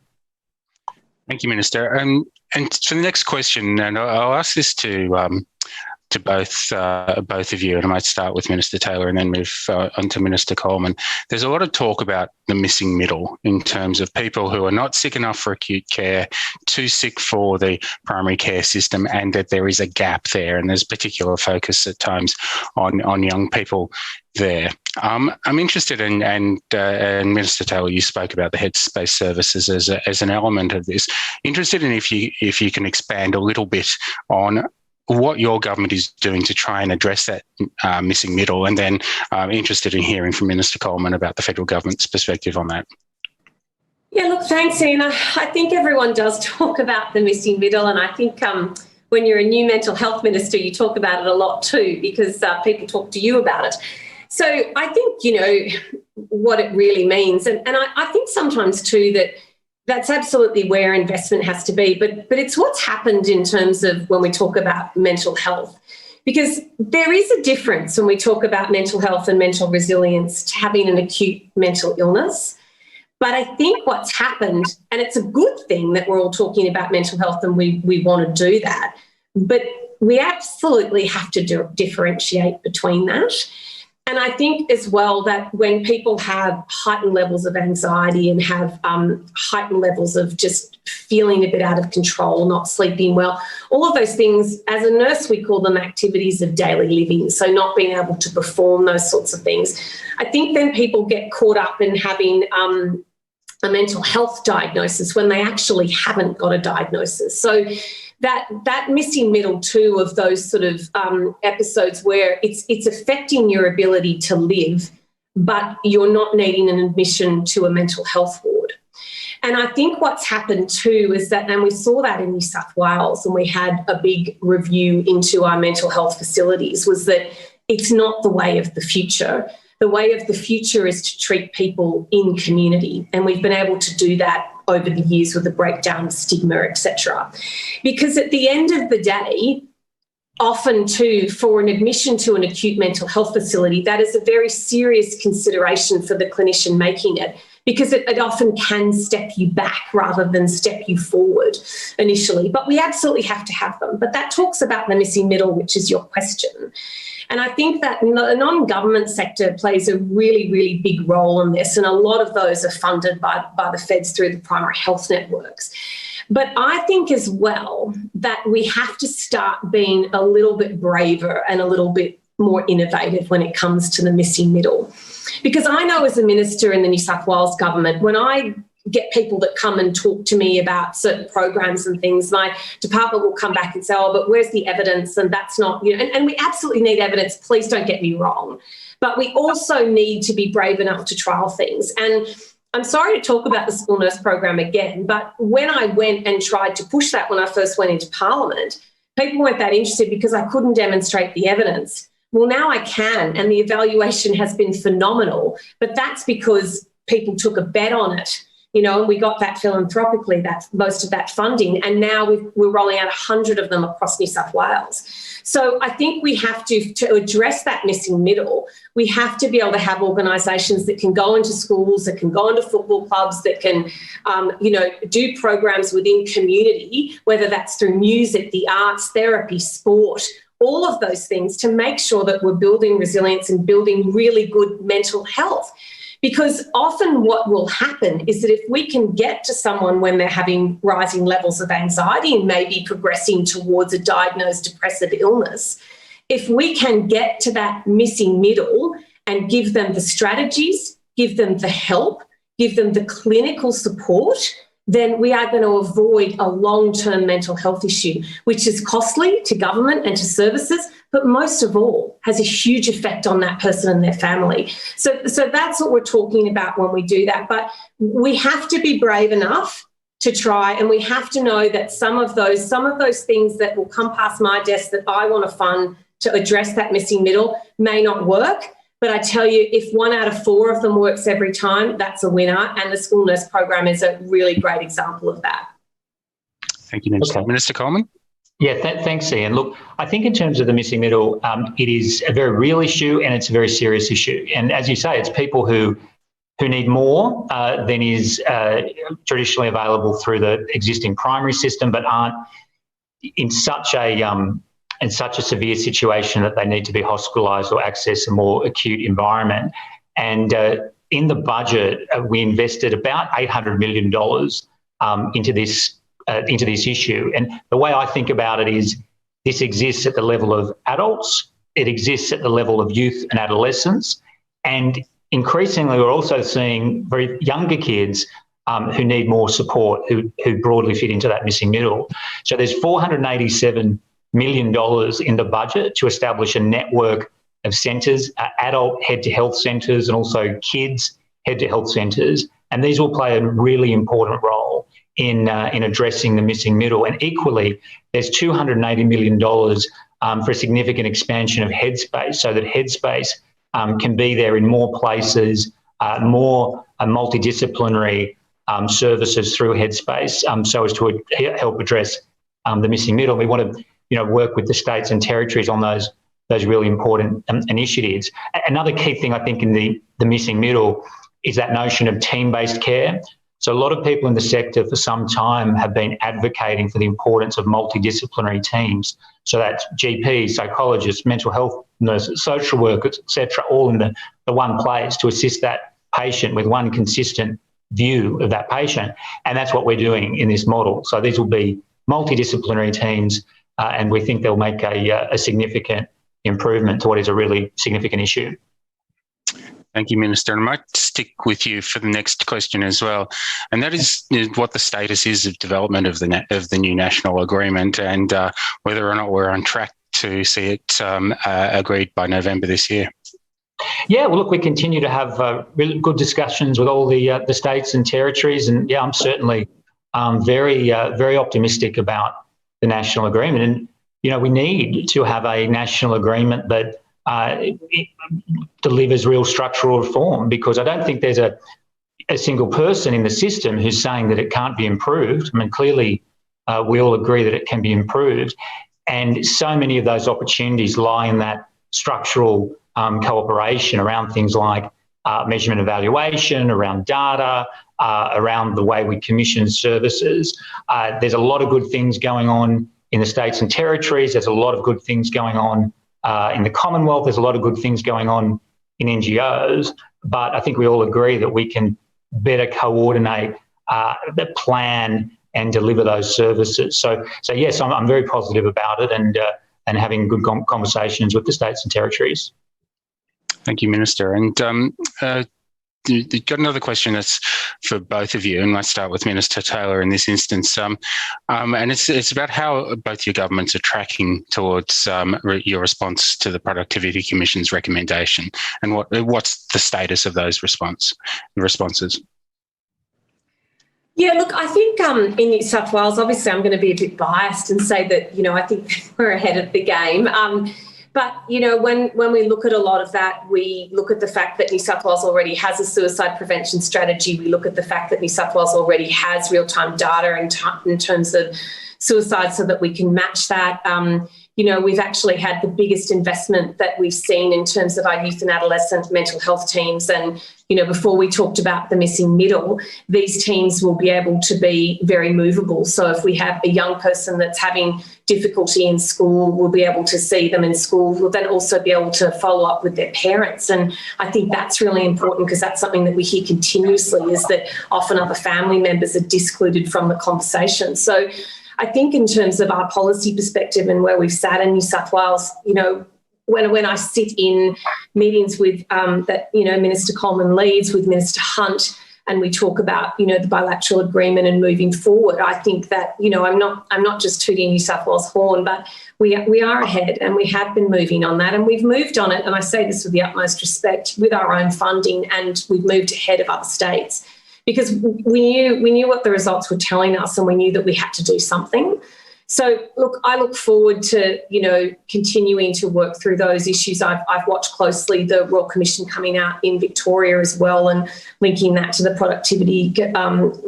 Thank you, Minister. And for the next question, and I'll ask this to both of you, and I might start with Minister Taylor and then move on to Minister Coleman. There's a lot of talk about the missing middle in terms of people who are not sick enough for acute care, too sick for the primary care system, and that there is a gap there, and there's particular focus at times on young people there. I'm interested in, and Minister Taylor, you spoke about the headspace services as an element of this. Interested in if you can expand a little bit on what your government is doing to try and address that missing middle, and then interested in hearing from Minister Coleman about the federal government's perspective on that. Yeah, look, thanks, Ian. I think everyone does talk about the missing middle, and I think when you're a new mental health minister, you talk about it a lot too, because people talk to you about it. So I think, what it really means, and I think sometimes too that's absolutely where investment has to be, but it's what's happened in terms of when we talk about mental health, because there is a difference when we talk about mental health and mental resilience to having an acute mental illness. But I think what's happened, and it's a good thing that we're all talking about mental health and we want to do that, but we absolutely have to differentiate between that. And I think as well that when people have heightened levels of anxiety and have heightened levels of just feeling a bit out of control, not sleeping well, all of those things, as a nurse, we call them activities of daily living. So not being able to perform those sorts of things. I think then people get caught up in having a mental health diagnosis when they actually haven't got a diagnosis. So that missing middle too of those sort of episodes where it's affecting your ability to live, but you're not needing an admission to a mental health ward. And I think what's happened too is that, and we saw that in New South Wales, and we had a big review into our mental health facilities, was that it's not the way of the future. The way of the future is to treat people in community, and we've been able to do that over the years with the breakdown of stigma, etc. Because at the end of the day, often too, for an admission to an acute mental health facility, that is a very serious consideration for the clinician making it, because it often can step you back rather than step you forward initially. But we absolutely have to have them. But that talks about the missing middle, which is your question. And I think that the non-government sector plays a really, really big role in this, and a lot of those are funded by the feds through the primary health networks. But I think as well that we have to start being a little bit braver and a little bit more innovative when it comes to the missing middle. Because I know as a minister in the New South Wales government, when I get people that come and talk to me about certain programs and things, my department will come back and say, oh, but where's the evidence? And that's not, and we absolutely need evidence. Please don't get me wrong. But we also need to be brave enough to trial things. And I'm sorry to talk about the school nurse program again, but when I went and tried to push that when I first went into Parliament, people weren't that interested because I couldn't demonstrate the evidence. Well, now I can, and the evaluation has been phenomenal, but that's because people took a bet on it. and we got that philanthropically, that's most of that funding. And now we're rolling out 100 of them across New South Wales. So I think we have to address that missing middle, we have to be able to have organisations that can go into schools, that can go into football clubs, that can, do programs within community, whether that's through music, the arts, therapy, sport, all of those things, to make sure that we're building resilience and building really good mental health. Because often what will happen is that if we can get to someone when they're having rising levels of anxiety and maybe progressing towards a diagnosed depressive illness, if we can get to that missing middle and give them the strategies, give them the help, give them the clinical support, then we are going to avoid a long-term mental health issue, which is costly to government and to services, but most of all has a huge effect on that person and their family. So that's what we're talking about when we do that. But we have to be brave enough to try, and we have to know that some of those things that will come past my desk that I want to fund to address that missing middle may not work. But I tell you, if 1 out of 4 of them works every time, that's a winner. And the school nurse program is a really great example of that. Thank you, Minister. Okay. Minister Coleman? Yeah, thanks, Ian. Look, I think in terms of the missing middle, it is a very real issue and it's a very serious issue. And as you say, it's people who need more than is traditionally available through the existing primary system, but aren't in such a severe situation that they need to be hospitalised or access a more acute environment. And in the budget, we invested about $800 million into this issue. And the way I think about it is this exists at the level of adults, it exists at the level of youth and adolescents, and increasingly we're also seeing very younger kids who need more support, who broadly fit into that missing middle. So there's $487 million in the budget to establish a network of centres, adult head-to-health centres and also kids head-to-health centres. And these will play a really important role in addressing the missing middle. And equally, there's $280 million for a significant expansion of Headspace, so that Headspace can be there in more places, more multidisciplinary services through Headspace, so as to help address the missing middle. We want to work with the states and territories on those really important initiatives. Another key thing I think in the missing middle is that notion of team-based care. So a lot of people in the sector for some time have been advocating for the importance of multidisciplinary teams. So that's GPs, psychologists, mental health nurses, social workers, etc., all in the one place to assist that patient with one consistent view of that patient. And that's what we're doing in this model. So these will be multidisciplinary teams, and we think they'll make a significant improvement to what is a really significant issue. Thank you, Minister. And I might stick with you for the next question as well, and that is what the status is of development of the new national agreement, and whether or not we're on track to see it agreed by November this year. Yeah, well, look, we continue to have really good discussions with all the states and territories, and yeah, I'm certainly very optimistic about the national agreement. And we need to have a national agreement that it delivers real structural reform, because I don't think there's a single person in the system who's saying that it can't be improved. I mean, clearly we all agree that it can be improved, and so many of those opportunities lie in that structural cooperation around things like measurement evaluation, around data, around the way we commission services. There's a lot of good things going on in the states and territories. There's a lot of good things going on in the Commonwealth. There's a lot of good things going on in NGOs, but I think we all agree that we can better coordinate the plan and deliver those services. So yes, I'm very positive about it, and having good conversations with the states and territories. Thank you, Minister. And you've got another question that's for both of you, and let's start with Minister Taylor in this instance. And it's about how both your governments are tracking towards your response to the Productivity Commission's recommendation, and what's the status of those responses. Yeah, look, I think in New South Wales, obviously I'm going to be a bit biased and say that, I think we're ahead of the game. But, you know, when we look at a lot of that, we look at the fact that New South Wales already has a suicide prevention strategy. We look at the fact that New South Wales already has real-time data in terms of suicide so that we can match that. You know, we've actually had the biggest investment that we've seen in terms of our youth and adolescent mental health teams. And, you know, before we talked about the missing middle, these teams will be able to be very movable. So if we have a young person that's having difficulty in school, we'll be able to see them in school. We'll then also be able to follow up with their parents. And I think that's really important because that's something that we hear continuously, is that often other family members are discluded from the conversation. So I think in terms of our policy perspective and where we've sat in New South Wales, you know, when I sit in meetings with that, you know, Minister Coleman leads with Minister Hunt, and we talk about, you know, the bilateral agreement and moving forward, I think that, you know, I'm not just tooting New South Wales horn, but we are ahead and we have been moving on that, and we've moved on it. And I say this with the utmost respect, with our own funding, and we've moved ahead of other states. Because we knew what the results were telling us, and we knew that we had to do something. So, look, I look forward to, you know, continuing to work through those issues. I've watched closely the Royal Commission coming out in Victoria as well, and linking that to the Productivity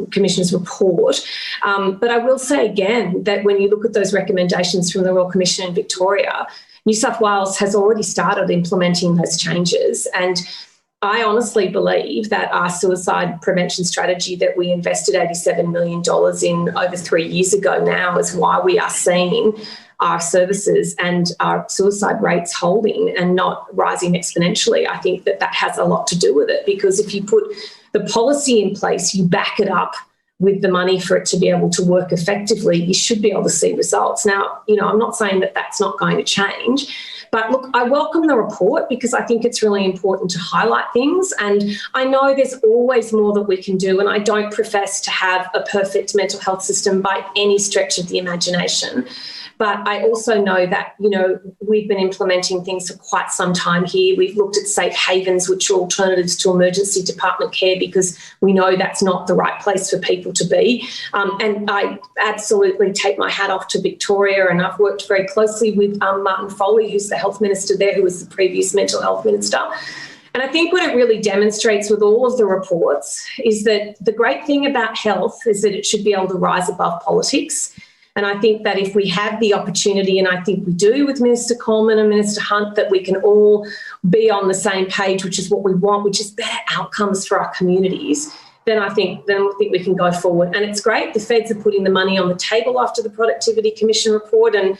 Commission's report. But I will say again that when you look at those recommendations from the Royal Commission in Victoria, New South Wales has already started implementing those changes. And I honestly believe that our suicide prevention strategy that we invested $87 million in over 3 years ago now is why we are seeing our services and our suicide rates holding and not rising exponentially. I think that has a lot to do with it, because if you put the policy in place, you back it up with the money for it to be able to work effectively, you should be able to see results. Now, you know, I'm not saying that that's not going to change, but look, I welcome the report because I think it's really important to highlight things. And I know there's always more that we can do, and I don't profess to have a perfect mental health system by any stretch of the imagination. But I also know that, you know, we've been implementing things for quite some time here. We've looked at safe havens, which are alternatives to emergency department care, because we know that's not the right place for people to be. And I absolutely take my hat off to Victoria, and I've worked very closely with Martin Foley, who's the health minister there, who was the previous mental health minister. And I think what it really demonstrates with all of the reports is that the great thing about health is that it should be able to rise above politics. And I think that if we have the opportunity, and I think we do with Minister Coleman and Minister Hunt, that we can all be on the same page, which is what we want, which is better outcomes for our communities, then I think we can go forward. And it's great. The feds are putting the money on the table after the Productivity Commission report, and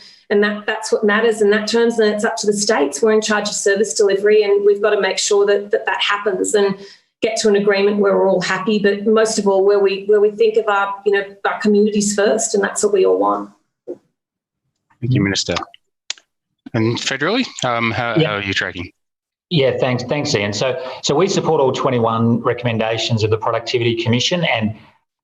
that's what matters in that terms. And it's up to the states. We're in charge of service delivery, and we've got to make sure that happens and get to an agreement where we're all happy, but most of all, where we think of our communities first, and that's what we all want. Thank you, Minister. And federally, how are you tracking? Yeah, thanks, Ian. So we support all 21 recommendations of the Productivity Commission, and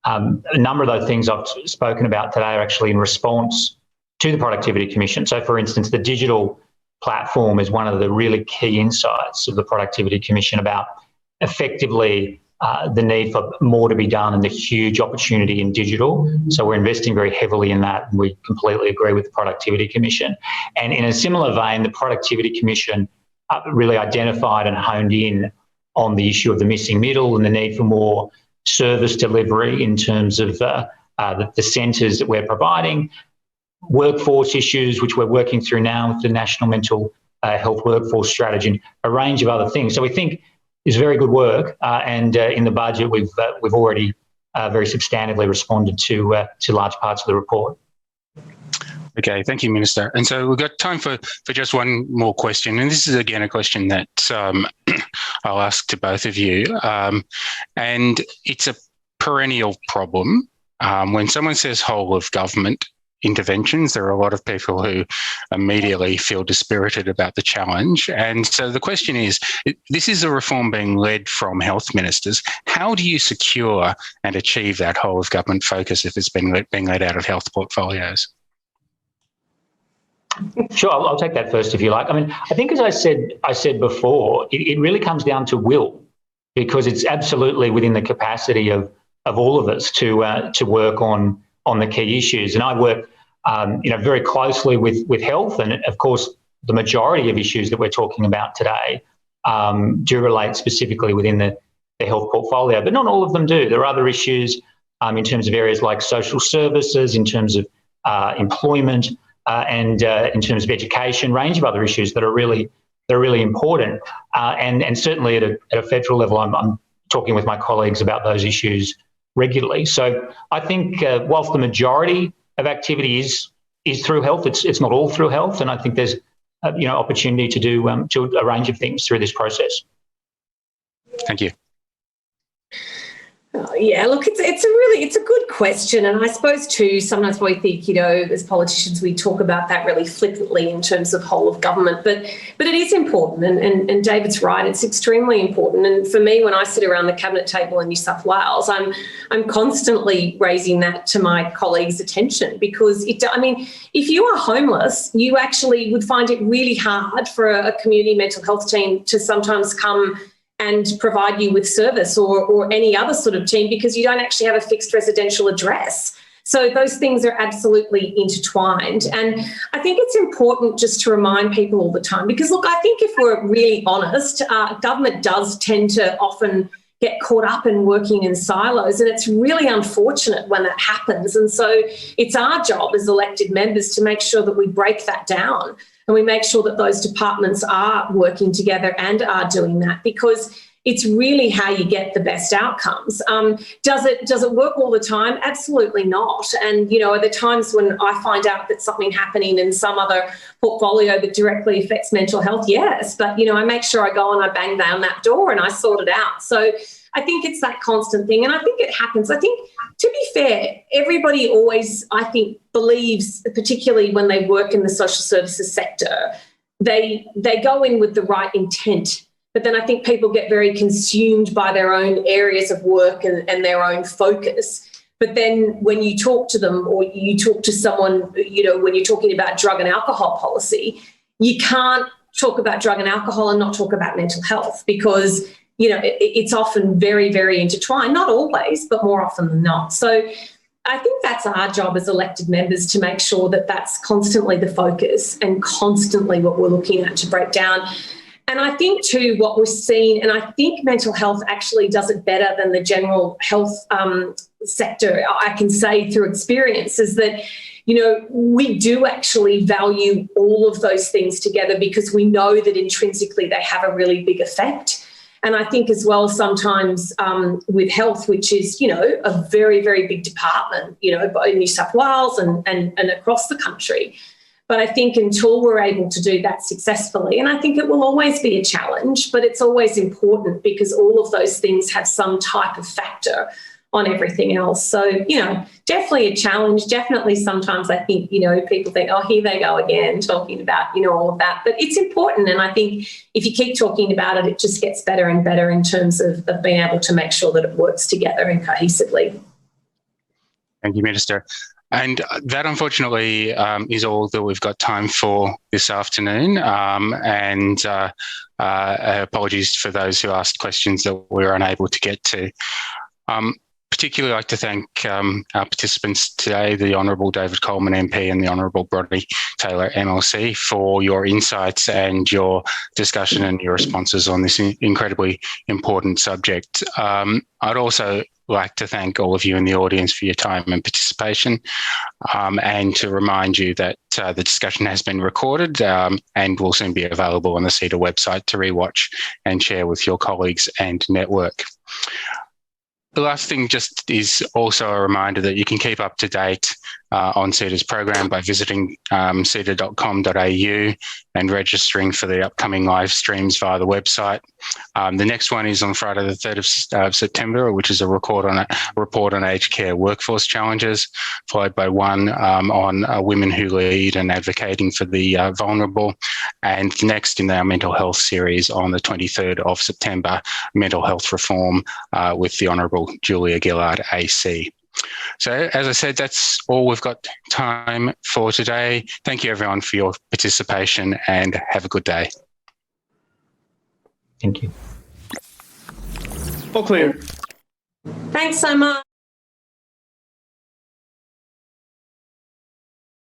a number of those things I've spoken about today are actually in response to the Productivity Commission. So, for instance, the digital platform is one of the really key insights of the Productivity Commission about effectively the need for more to be done and the huge opportunity in digital. So we're investing very heavily in that, and we completely agree with the Productivity Commission. And in a similar vein, the Productivity Commission really identified and honed in on the issue of the missing middle and the need for more service delivery in terms of the centres that we're providing, workforce issues, which we're working through now with the National Mental Health Workforce Strategy, and a range of other things. So we think is very good work, and in the budget we've already very substantively responded to large parts of the report. Okay, thank you, Minister. And so we've got time for just one more question, and this is again a question that I'll ask to both of you, and it's a perennial problem. When someone says whole of government interventions, there are a lot of people who immediately feel dispirited about the challenge. And so the question is, this is a reform being led from health ministers. How do you secure and achieve that whole of government focus if it's being led out of health portfolios? Sure, I'll take that first if you like. I mean, I think as I said before, it really comes down to will, because it's absolutely within the capacity of all of us to work on the key issues. And I work very closely with health, and of course the majority of issues that we're talking about today do relate specifically within the health portfolio, but not all of them do. There are other issues in terms of areas like social services, in terms of employment, and in terms of education, range of other issues that are really important. And certainly at a federal level, I'm talking with my colleagues about those issues regularly. So I think whilst the majority of activity is through health, it's not all through health, and I think there's opportunity to do a range of things through this process. Thank you. Yeah, look, it's a good question, and I suppose too sometimes we think, as politicians we talk about that really flippantly in terms of whole of government, but it is important, and David's right, it's extremely important. And for me, when I sit around the cabinet table in New South Wales, I'm constantly raising that to my colleagues' attention, because if you are homeless, you actually would find it really hard for a community mental health team to sometimes come and provide you with service, or any other sort of team, because you don't actually have a fixed residential address. So those things are absolutely intertwined. And I think it's important just to remind people all the time, because, look, I think if we're really honest, government does tend to often get caught up in working in silos, and it's really unfortunate when that happens. And so it's our job as elected members to make sure that we break that down, and we make sure that those departments are working together and are doing that, because it's really how you get the best outcomes. Does it work all the time? Absolutely not. And, are there times when I find out that something happening in some other portfolio that directly affects mental health? Yes. But, I make sure I go and I bang down that door and I sort it out. So I think it's that constant thing. And I think it happens. I think, to be fair, everybody always, I think, believes, particularly when they work in the social services sector, they go in with the right intent. But then I think people get very consumed by their own areas of work and their own focus. But then when you talk to them, or you talk to someone, when you're talking about drug and alcohol policy, you can't talk about drug and alcohol and not talk about mental health, because it's often very, very intertwined, not always, but more often than not. So I think that's our job as elected members, to make sure that that's constantly the focus and constantly what we're looking at to break down. And I think too, what we're seeing, and I think mental health actually does it better than the general health sector, I can say through experience, is that, we do actually value all of those things together, because we know that intrinsically they have a really big effect. And I think as well, sometimes with health, which is, a very, very big department, in New South Wales and across the country. But I think until we're able to do that successfully, and I think it will always be a challenge, but it's always important, because all of those things have some type of factor on everything else. So, definitely a challenge. Definitely sometimes I think, people think, oh, here they go again talking about, all of that. But it's important. And I think if you keep talking about it, it just gets better and better in terms of being able to make sure that it works together and cohesively. Thank you, Minister. And that, unfortunately, is all that we've got time for this afternoon. And apologies for those who asked questions that we were unable to get to. Particularly like to thank our participants today, the Honourable David Coleman MP and the Honourable Bronnie Taylor MLC, for your insights and your discussion and your responses on this incredibly important subject. I'd also like to thank all of you in the audience for your time and participation, and to remind you that the discussion has been recorded and will soon be available on the CEDA website to rewatch and share with your colleagues and network. The last thing just is also a reminder that you can keep up to date on CEDA's program by visiting ceda.com.au and registering for the upcoming live streams via the website. The next one is on Friday the 3rd of September, which is a report on aged care workforce challenges, followed by one on women who lead and advocating for the vulnerable. And next in our mental health series on the 23rd of September, mental health reform with the Honourable Julia Gillard AC. So, as I said, that's all we've got time for today. Thank you, everyone, for your participation, and have a good day. Thank you. All clear. Thanks so much.